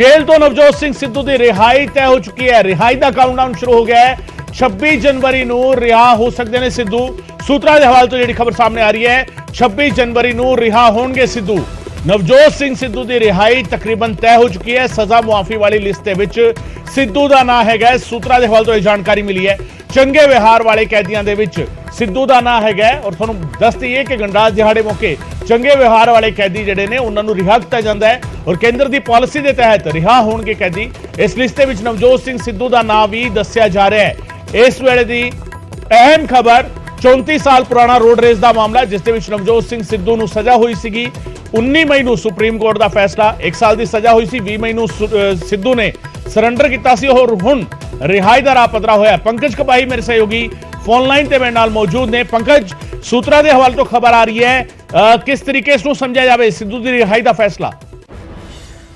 Jail तो नवजोत सिंह सिद्धू की रिहाई तय हो चुकी है। रिहाई का काउंटडाउन शुरू हो गया है। 26 जनवरी को रिहा हो सकते हैं सिद्धू। सूत्रों के हवाले तो जी खबर सामने आ रही है, 26 जनवरी को रिहा होंगे सिद्धू। नवजोत सिंह सिद्धू की रिहाई तकरीबन तय हो चुकी है। सजा मुआफी वाली लिस्ट के सिद्धू का नाम है। सूत्रों के हवाले तो यह जानकारी मिली है। चंगे विहार वाले कैदियों के सिद्धू का नाम है और थोड़ा दस दईए कि गणराज दिहाड़े मौके चंगे विहार वाले कैदी जिहड़े ने उन्होंने रिहा किया जाता है और केंद्र की पॉलिसी के तहत रिहा होंगे कैदी। इस लिस्ट के नवजोत सिंह सिद्धू का नाम भी दस्या जा रहा है। इस वेले की अहम खबर 34 साल पुराना रोड रेस का मामला जिसके नवजोत सिंह सिद्धू को सजा हुई सी। 19 मई को सुप्रीम कोर्ट का फैसला, 1 साल की सजा हुई सी। 20 मई को सिद्धू ने सरैंडर किया और हुण रिहाई का राह पतरा होया। पंकज कपाही मेरे सहयोगी फोन लाइन ते मेरे नाल मौजूद ने। पंकज, सूत्रों के हवाले तो खबर आ रही है, किस तरीके से समझा जाए सिद्धू की रिहाई का फैसला?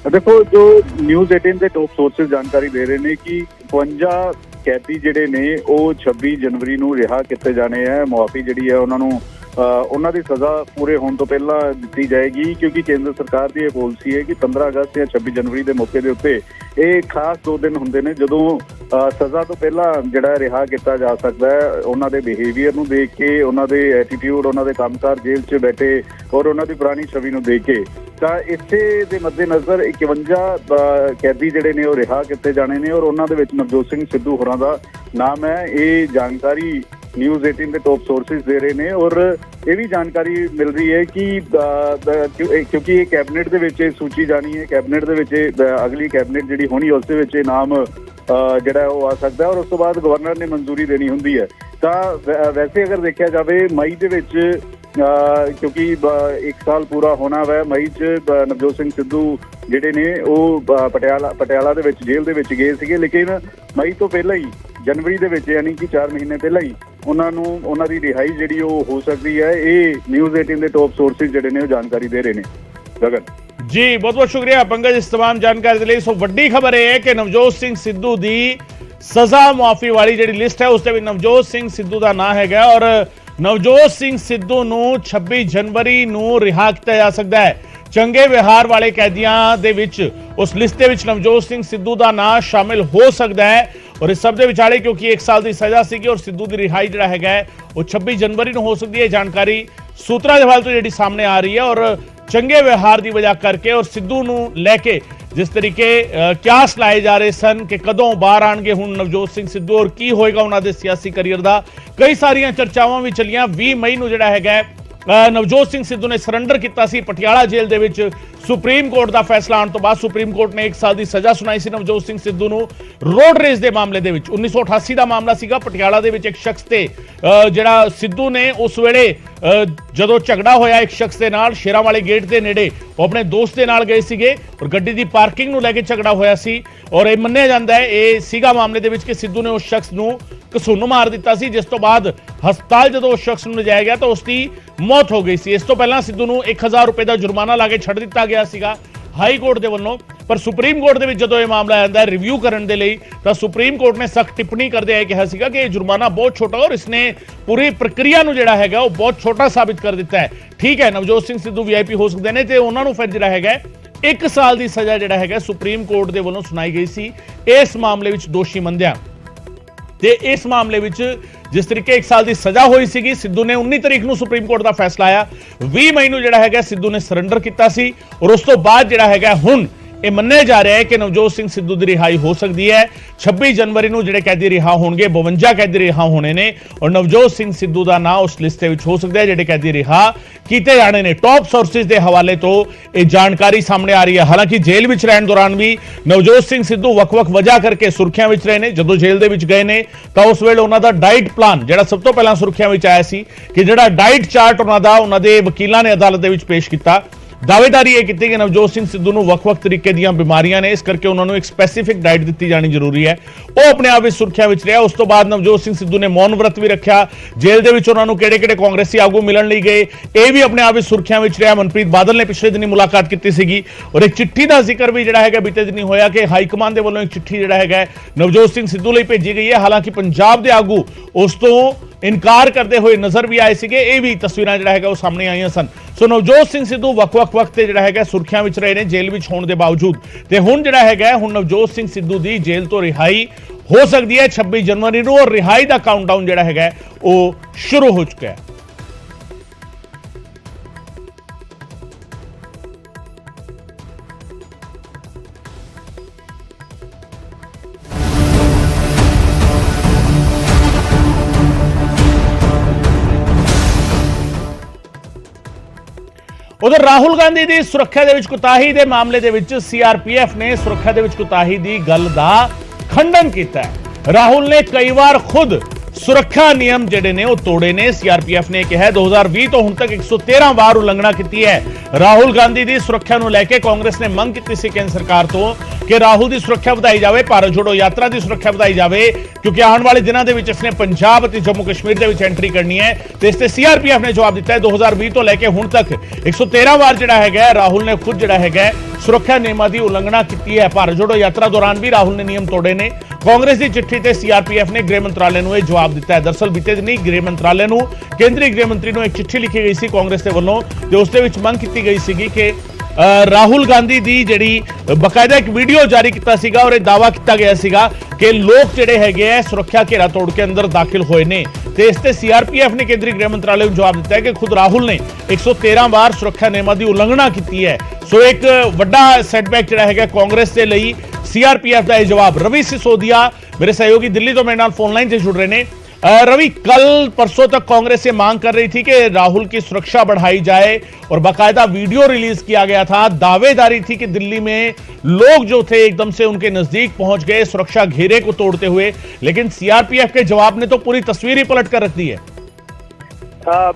देखो, जो न्यूज़ 18 के टॉप सोर्सेज जानकारी दे रहे हैं कि 52 कैदी जिहड़े ने वो 26 जनवरी को रिहा किए जाने हैं। मुआफी जिहड़ी है उन्होंने की सज़ा पूरे होने तो पहला दी जाएगी, क्योंकि केंद्र सरकार की यह पॉलिसी है कि 15 अगस्त या 26 जनवरी के मौके के उत्ते ये खास 2 दिन होंगे ने जदों सज़ा तो पहला जिहड़ा रिहा किया जा सकता है। उन्होंने बिहेवियर को देख के, उन्होंने एटीट्यूड, उन्होंने कामकाज जेल च बैठे और उन्होंने पुरानी छवि को देख के इसे दे मद्देनज़र 51 कैदी जिहड़े ने वो रिहा किए जाने ने और उन्होंने नवजोत सिंह सिद्धू होरां दा नाम है। ये जानकारी न्यूज़ 18 के टॉप सोर्सेज दे रहे हैं और ये भी जानकारी मिल रही है कि क्योंकि ये कैबिनेट के विच सूची जानी है, कैबिनेट के विच अगली कैबिनेट जिहड़ी होनी उस दे विच नाम जिहड़ा वो आ सकता है और उस तो बाद गवर्नर ने मंजूरी देनी होंदी है। तो वैसे अगर देखा जाए मई के विच क्योंकि 1 साल पूरा होना वै, मई च नवजोत सिंह सिद्धू जिहड़े ने वो पटियाला दे विच जेल दे विच गए सीगे, लेकिन मई तो पहला ही जनवरी दे विच यानी कि 4 महीने पहला ही उन्हों की रिहाई जिहड़ी हो सकती है। ये न्यूज़ 18 के टॉप सोर्सेज जिहड़े ने जानकारी दे रहे हैं। गगन जी, बहुत बहुत शुक्रिया पंकज इस तमाम जानकारी के लिए। सो वड्डी खबर यह है कि नवजोत सिंह सिद्धू की सजा मुआफी वाली जी लिस्ट है उसके नवजोत सिंह सिद्धू का नाम है और नवजोत सिंह सिद्धू को 26 जनवरी को रिहा किया जा सकता है। चंगे विहार वाले कैदियों के विच उस लिस्ट के नवजोत सिंह सिद्धू का नाम शामिल हो सकता है और इस सब के विचाले क्योंकि 1 साल की सजा सी और सिद्धू की रिहाई जिहड़ा है वो 26 जनवरी को हो सकती है। जानकारी सूत्रों के हवाले तो जी सामने आ रही है और चंगे व्यवहार की वजह करके और सिद्धू को लैके जिस तरीके क्यास लाए जा रहे सन कि कदों बाहर आएंगे हुण नवजोत सिंह सिद्धू और की होएगा उन्होंने सियासी करियर का, कई सारिया चर्चावां भी चलियां। 20 मई को जिहड़ा है नवजोत सिंह सिद्धू ने सरैंडर किया सी पटियाला जेल दे विच। सुप्रीम कोर्ट का फैसला आने तो बाद सुप्रीम कोर्ट ने 1 साल की सजा सुनाई सी नवजोत सिंह सिद्धू को रोड रेस के मामले दे विच। 1988 का मामला सीगा पटियाला दे विच। एक शख्स ते जिहड़ा सिद्धू ने उस वेले जदों झगड़ा होया एक शख्स के नाल शेरां वाले गेट के नेड़े वो अपने दोस्त के नाल गए सीगे और गड्डी की पार्किंग नूं लैके झगड़ा होया सी और यह मन्निया जाता है ये सीगा मामले दे विच कि सिद्धू ने उस शख्स नूं घसुन्न मार दिता सी, जिस तो बाद हस्पताल जो उस शख्स नूं लिजाया गया तो उसकी मौत हो गई सी। इस तो पहला सिद्धू नूं 1000 रुपए का जुर्माना ला के छड्ड दिता गया सीगा हाई कोर्ट के वलों, पर सुप्रीम कोर्ट के जो यह मामला आता है रिव्यू करने के लिए तो सुप्रीम कोर्ट ने सख्त टिप्पणी करते हुए कहा सीगा कि यह जुर्माना बहुत छोटा और इसने पूरी प्रक्रिया को जिहड़ा है वो बहुत छोटा साबित कर दिता है। ठीक है, नवजोत सिंह सिद्धू VIP हो सकते हैं तो उन्होंने फिर जिहड़ा है 1 साल की सजा जिहड़ा है सुप्रीम कोर्ट के वलों सुनाई गई सी इस मामले में दोषी मंदिया। इस मामले में जिस तरीके 1 साल की सजा हुई सी, सिद्धू ने 19 तारीख को सुप्रीम कोर्ट का फैसला आया। 20 मई को जिहड़ा है सिद्धू ने सरैंडर किया सी और उस तो बाद जिहड़ा है हुण यह मन्निया जा रहा है कि नवजोत सिंह सिद्धू की रिहाई हो सकती है। 26 जनवरी को जिहड़े कैदी रिहा होणगे 52 कैदी रिहा होने ने और नवजोत सिंह सिद्धू का नाम उस लिस्ट में हो सकता है जिहड़े कैदी रिहा किए जाने ने। टॉप सोर्सेज के हवाले तो यह जानकारी सामने आ रही है। हालांकि जेल में रहने दौरान भी नवजोत सिंह सिद्धू वख-वख वजह करके सुर्खियां में रहे ने। जदों जेल दे विच गए ने तो उस वेले उन्हों का डाइट प्लान जिहड़ा सब तो पहला सुर्खियां में आया सी कि जिहड़ा डाइट चार्ट उन्होंने वकीलों ने अदालत में पेश किया। दावेदारी यह की कि नवजोत सिंह सिद्धू को वख-वख तरीके दी बीमारियां ने, इस करके उन्होंने एक स्पैसीफिक डाइट दी जानी जरूरी है। वो अपने आप सुर्खियां में रहा। उस तो बाद नवजोत सिंह सिद्धू ने मौन व्रत भी रखा। जेल के उन्होंने किहड़े-किहड़े कांग्रेसी आगू मिलन लई गए यह भी अपने आप सुर्खियां में रहा। मनप्रीत बादल ने पिछले दिन मुलाकात की सी और एक चिट्ठी का जिक्र भी जिहड़ा है बीते दिन होया कि हाईकमान के वलों एक चिट्ठी जिहड़ा है नवजोत सिंह सिद्धू लई भेजी गई है। हालांकि पंजाब के आगू उस तो ਇਨਕਾਰ ਕਰਦੇ ਹੋਏ ਨਜ਼ਰ ਵੀ ਆਏ ਸੀਗੇ। ਇਹ ਵੀ ਤਸਵੀਰਾਂ ਜਿਹੜਾ ਹੈਗਾ ਉਹ ਸਾਹਮਣੇ ਆਈਆਂ ਸਨ। ਸੋ ਨਵਜੋਤ ਸਿੰਘ ਸਿੱਧੂ ਵੱਖ-ਵੱਖ ਵਕਤ ਤੇ ਜਿਹੜਾ ਹੈਗਾ ਸੁਰੱਖਿਆ ਵਿੱਚ ਰਹੇ ਨੇ, ਜੇਲ੍ਹ ਵਿੱਚ ਹੋਣ ਦੇ ਬਾਵਜੂਦ, ਤੇ ਹੁਣ ਜਿਹੜਾ ਹੈਗਾ ਹੁਣ ਨਵਜੋਤ ਸਿੰਘ ਸਿੱਧੂ ਦੀ ਜੇਲ੍ਹ ਤੋਂ ਰਿਹਾਈ ਹੋ ਸਕਦੀ ਹੈ 26 ਜਨਵਰੀ ਨੂੰ, ਔਰ ਰਿਹਾਈ ਦਾ ਕਾਊਂਟਡਾਊਨ ਜਿਹੜਾ ਹੈਗਾ ਉਹ ਸ਼ੁਰੂ ਹੋ ਚੁੱਕਾ ਹੈ। उधर राहुल गांधी की सुरक्षा दे विच कुताही दे मामले दे विच सीआरपीएफ ने सुरक्षा दे विच कुताही दी गल दा खंडन किया है। राहुल ने कई बार खुद सुरक्षा नियम जेडे ने वो तोड़े ने। सीआरपीएफ ने कहा 2020 तो हुण तक 113 बार उल्लंघना की है। राहुल गांधी की सुरक्षा नूं लैके कांग्रेस ने मंग की सी केंद्र सरकार तो कि राहुल की सुरक्षा वधाई जाए, भारत जोड़ो यात्रा की सुरक्षा वधाई जाए, क्योंकि आने वाले दिनों के इसने पंजाब और जम्मू कश्मीर के एंट्री करनी है। तो इससे सीआरपीएफ ने जवाब दिता है 2020 तो लैके हुण तक 113 बार जिहड़ा है राहुल ने खुद जिहड़ा है सुरक्षा नियमों की उल्लंघना की है। भारत जोड़ो यात्रा दौरान भी राहुल ने नियम तोड़े ने। कांग्रेस की चिट्ठी से सीआरपीएफ ने गृह मंत्रालय को जवाब दिता है। दरअसल बीते दिन गृह मंत्रालय को केंद्रीय गृह मंत्री को एक चिट्ठी लिखी गई सी कांग्रेस के वलों, तो उस दे विच मंग की गई सी कि राहुल गांधी दी जिहड़ी बकायदा एक वीडियो जारी किया सीगा और दावा किया गया सीगा कि लोग जिहड़े हैगे सुरक्षा घेरा तोड़ के अंदर दाखिल होए ने। तो इससे सीआरपीएफ ने केंद्रीय गृह मंत्रालय को जवाब दिता है कि खुद राहुल ने 113 बार सुरक्षा नियमों की उल्लंघना की है। सो एक वड्डा सेटबैक जिहड़ा हैगा कांग्रेस के लिए सीआरपीएफ का यह जवाब। रवि सिसोदिया मेरे सहयोगी दिल्ली तो मेरे नाल फोन लाइन से जुड़ रहे हैं। रवि, कल परसों तक कांग्रेस ये मांग कर रही थी कि राहुल की सुरक्षा बढ़ाई जाए और बाकायदा वीडियो रिलीज किया गया था। दावेदारी थी कि दिल्ली में लोग जो थे एकदम से उनके नजदीक पहुंच गए सुरक्षा घेरे को तोड़ते हुए, लेकिन सीआरपीएफ के जवाब ने तो पूरी तस्वीर ही पलट कर रख दी है।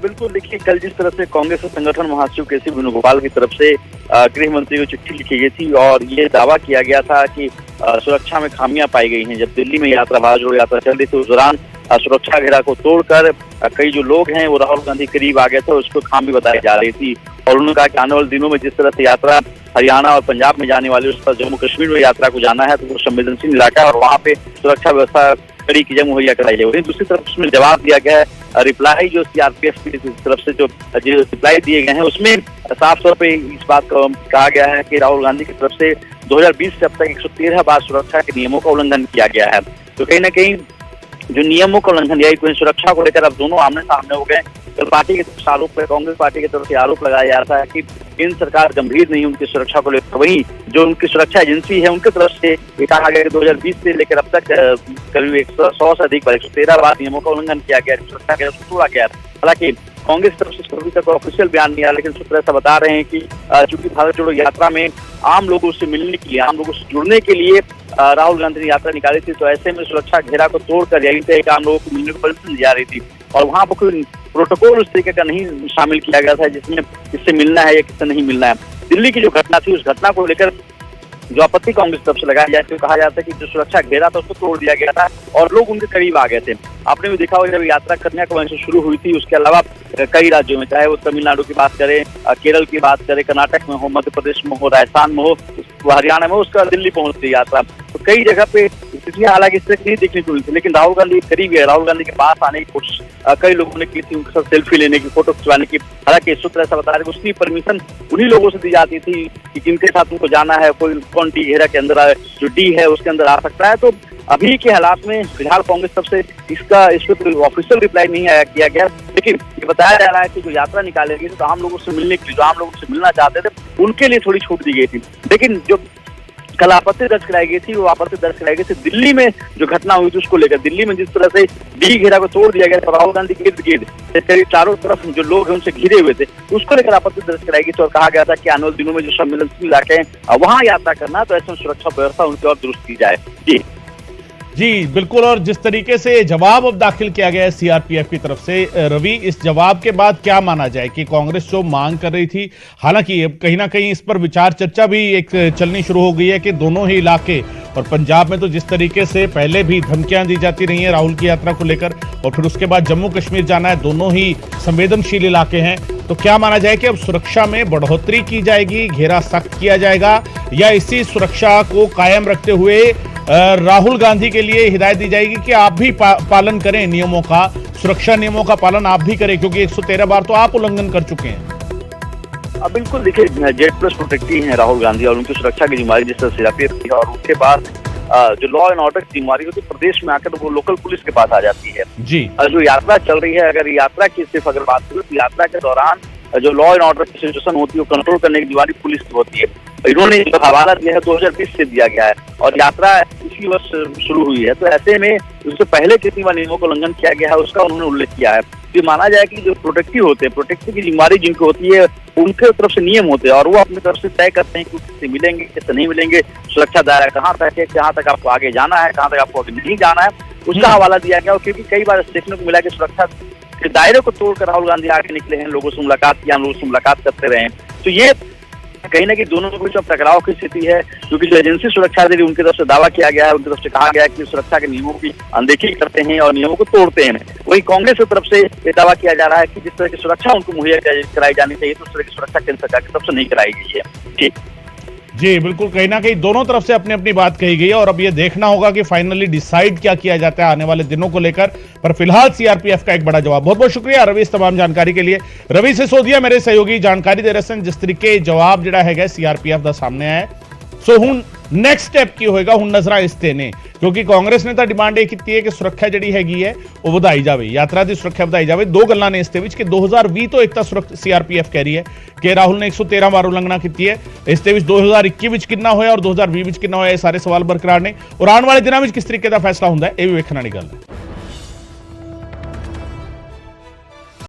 बिल्कुल, देखिए कल जिस तरह से कांग्रेस के संगठन महासचिव केसी वेणुगोपाल की तरफ से गृह मंत्री को चिट्ठी लिखी गई थी और ये दावा किया गया था कि सुरक्षा में खामियां पाई गई हैं। जब दिल्ली में यात्रा भारत जोड़ो यात्रा चल रही थी उस दौरान सुरक्षा घेरा को तोड़कर कई जो लोग हैं वो राहुल गांधी करीब आ गए थे, उसको खामी बताई जा रही थी। और उन्होंने कहा कि आने वाले दिनों में जिस तरह से यात्रा हरियाणा और पंजाब में जाने वाली उस पर जम्मू कश्मीर में यात्रा को जाना है तो वो संवेदनशील इलाका है और वहाँ पे सुरक्षा व्यवस्था कड़ी की मुहैया कराई जाए। वहीं दूसरी तरफ उसमें जवाब दिया गया है, रिप्लाई जो सीआरपीएफ की तरफ से जो रिप्लाई दिए गए हैं उसमें साफ तौर पे इस बात को कहा गया है कि राहुल गांधी की तरफ से 2020 से अब तक 113 बार सुरक्षा के नियमों का उल्लंघन किया गया है। तो कहीं ना कहीं जो नियमों का उल्लंघन या सुरक्षा को लेकर अब दोनों आमने सामने हो गए। तो पार्टी की तरफ से आरोप, कांग्रेस पार्टी की तरफ से आरोप लगाया जा रहा है कि केंद्र सरकार गंभीर नहीं उनकी सुरक्षा को लेकर। वहीं जो उनकी सुरक्षा एजेंसी है उनकी तरफ से कहा गया कि 2020 से लेकर अब तक करीब 100 से अधिक 113 बार नियमों का उल्लंघन किया गया, सुरक्षा के तोड़ा गया। हालांकि कांग्रेस तरफ से अभी तक ऑफिशियल बयान नहीं आया, लेकिन सूत्र ऐसा बता रहे हैं कि चूंकि भारत जोड़ो यात्रा में आम लोगों से मिलने के लिए, आम लोगों से जुड़ने के लिए राहुल गांधी ने यात्रा निकाली थी, तो ऐसे में सुरक्षा घेरा को तोड़कर यहीं से एक आम लोगों को मिलने को परमिशन दी जा रही थी और वहां पर कोई प्रोटोकॉल उस तरीके का नहीं शामिल किया गया था जिसमें किससे मिलना है या किससे नहीं मिलना है। दिल्ली की जो घटना थी उस घटना को लेकर जो आपत्ति कांग्रेस तरफ से लगाई जाती है, कहा जाता है कि जो सुरक्षा घेरा था उसको तोड़ दिया गया था और लोग उनके करीब आ गए थे। आपने भी देखा होगा जब यात्रा कन्याकुमारी से शुरू हुई थी, उसके अलावा कई राज्यों में, चाहे वो तमिलनाडु की बात करें, केरल की बात करें, कर्नाटक में हो, मध्य प्रदेश में हो, राजस्थान में हो, हरियाणा में हो, उसका दिल्ली पहुंचती यात्रा। तो कई जगह पे स्थितियां हालांकि इस तरह नहीं देखने को मिली थी, लेकिन राहुल गांधी करीब है, राहुल गांधी के पास आने की कोशिश कई लोगों ने की थी, उनके साथ सेल्फी लेने की, फोटो खिंचवाने की। हालांकि सूत्र ऐसा बता रहे कि उसकी परमिशन उन्हीं लोगों से दी जाती थी कि किनके साथ उनको जाना है, कोई कौन डी घेरा के अंदर जो डी है उसके अंदर आ सकता है। तो अभी के हालात में फिलहाल कांग्रेस तरफ से इस पर ऑफिशियल रिप्लाई नहीं आया किया गया, लेकिन ये बताया जा रहा है कि जो यात्रा निकाली गई तो आम लोगों से मिलने के लिए, जो आम लोगों से मिलना चाहते थे उनके लिए थोड़ी छूट दी गई थी। लेकिन जो कल आपत्ति दर्ज कराई गई थी वो आपत्ति दर्ज कराई गई थी दिल्ली में जो घटना हुई थी उसको लेकर। दिल्ली में जिस तरह से डी घेरा को तोड़ दिया गया, राहुल गांधी के इर्द गिर्द करीब चारों तरफ जो लोग हैं उनसे घिरे हुए थे, उसको लेकर आपत्ति दर्ज कराई गई थी और कहा गया था कि आने वाले दिनों में जो संवेदनशील इलाके हैं वहां यात्रा करना, तो ऐसे में सुरक्षा व्यवस्था उनकी और दुरुस्त की जाए। जी बिल्कुल, और जिस तरीके से जवाब अब दाखिल किया गया है सीआरपीएफ की तरफ से, रवि, इस जवाब के बाद क्या माना जाए कि कांग्रेस जो मांग कर रही थी, हालांकि कहीं ना कहीं इस पर विचार चर्चा भी एक चलनी शुरू हो गई है कि दोनों ही इलाके, और पंजाब में तो जिस तरीके से पहले भी धमकियां दी जाती रही हैं राहुल की यात्रा को लेकर, और फिर उसके बाद जम्मू कश्मीर जाना है, दोनों ही संवेदनशील इलाके हैं, तो क्या माना जाए कि अब सुरक्षा में बढ़ोतरी की जाएगी, घेरा सख्त किया जाएगा, या इसी सुरक्षा को कायम रखते हुए राहुल गांधी के लिए हिदायत दी जाएगी कि आप भी पालन करें नियमों का, सुरक्षा नियमों का पालन आप भी करें, क्योंकि 113 बार तो आप उल्लंघन कर चुके हैं। बिल्कुल, देखिए जेड प्लस प्रोटेक्टी हैं राहुल गांधी और उनकी सुरक्षा की जिम्मेदारी जिस तरह सीआरपीएफ की है, और उसके बाद जो लॉ एंड ऑर्डर की जिम्मेदारी होती है प्रदेश में आकर वो लोकल पुलिस के पास आ जाती है जी। जो यात्रा चल रही है, अगर यात्रा की सिर्फ अगर बात करें तो यात्रा के दौरान जो लॉ एंड ऑर्डर की सिचुएशन होती है वो कंट्रोल करने की जिम्मेदारी पुलिस की होती है। इन्होंने जो हवाला दिया है 2020 से दिया गया है और यात्रा इसी वर्ष शुरू हुई है, तो ऐसे में उससे पहले कितनी बार नियमों का उल्लंघन किया गया है उसका उन्होंने उल्लेख किया है। तो माना जाए कि जो प्रोटेक्टिव होते हैं, प्रोटेक्टिव की जिम्मेदारी जिनकी होती है उनके तरफ से नियम होते हैं और वो अपनी तरफ से तय करते हैं कि किससे मिलेंगे किससे नहीं मिलेंगे, सुरक्षा दायरा कहाँ तक है, कहाँ तक आपको आगे जाना है, कहाँ तक आपको आगे नहीं जाना है, उसका हवाला दिया गया। क्योंकि कई बार देखने को मिला कि सुरक्षा के दायरे को तोड़कर राहुल गांधी आगे निकले हैं, लोगों से मुलाकात किया, लोगों से मुलाकात करते रहे। तो ये कहीं ना कहीं दोनों के बीच में टकराव की स्थिति है, क्योंकि जो एजेंसी सुरक्षा दे रही उनकी तरफ से दावा किया गया है, उनकी तरफ से कहा गया है कि सुरक्षा के नियमों की अनदेखी करते हैं और नियमों को तोड़ते हैं। वही कांग्रेस की तरफ से ये दावा किया जा रहा है कि जिस तरह की सुरक्षा उनको मुहैया कराई जानी चाहिए तो उस तरह की सुरक्षा केंद्र सरकार की तरफ से नहीं कराई गई है। ठीक जी बिल्कुल, कहीं ना कहीं दोनों तरफ से अपनी अपनी बात कही गई है और अब ये देखना होगा कि फाइनली डिसाइड क्या किया जाता है आने वाले दिनों को लेकर। पर फिलहाल सीआरपीएफ का एक बड़ा जवाब। बहुत बहुत शुक्रिया रवि इस तमाम जानकारी के लिए। रवि सिसोदिया मेरे सहयोगी जानकारी दे रहे हैं जिस तरीके जवाब जिहड़ा हैगा सीआरपीएफ ਦਾ ਸਾਹਮਣੇ ਆਇਆ। ਸੋ ਹੁਣ ਨੈਕਸਟ ਸਟੈਪ ਕੀ ਹੋਏਗਾ, ਹੁਣ ਨਜ਼ਰਾਂ ਇਸ ਤੇ ਨੇ, ਕਿਉਂਕਿ ਕਾਂਗਰਸ ਨੇ ਤਾਂ ਡਿਮਾਂਡ ਇਹ ਕੀਤੀ ਹੈ ਕਿ ਸੁਰੱਖਿਆ ਜਿਹੜੀ ਹੈਗੀ ਹੈ ਉਹ ਵਧਾਈ ਜਾਵੇ, ਯਾਤਰਾ ਦੀ ਸੁਰੱਖਿਆ ਵਧਾਈ ਜਾਵੇ। ਦੋ ਗੱਲਾਂ ਨੇ ਇਸ ਦੇ ਵਿੱਚ ਕਿ 2020 ਤੋਂ ਇੱਕ ਤਾਂ ਸੀਆਰਪੀਐਫ ਕਹਿ ਰਹੀ ਹੈ ਕਿ ਰਾਹੁਲ ਨੇ 113 ਵਾਰ ਉਲੰਘਣਾ ਕੀਤੀ ਹੈ, ਇਸ ਦੇ ਵਿੱਚ 2021 ਵਿੱਚ ਕਿੰਨਾ ਹੋਇਆ ਔਰ 2020 ਵਿੱਚ ਕਿੰਨਾ ਹੋਇਆ, ਇਹ ਸਾਰੇ ਸਵਾਲ ਬਰਕਰਾਰ ਨੇ ਔਰ ਆਉਣ ਵਾਲੇ ਦਿਨਾਂ ਵਿੱਚ ਕਿਸ ਤਰੀਕੇ ਦਾ ਫੈਸਲਾ ਹੁੰਦਾ ਹੈ ਇਹ ਵੀ ਵੇਖਣ ਵਾਲੀ ਗੱਲ ਹੈ।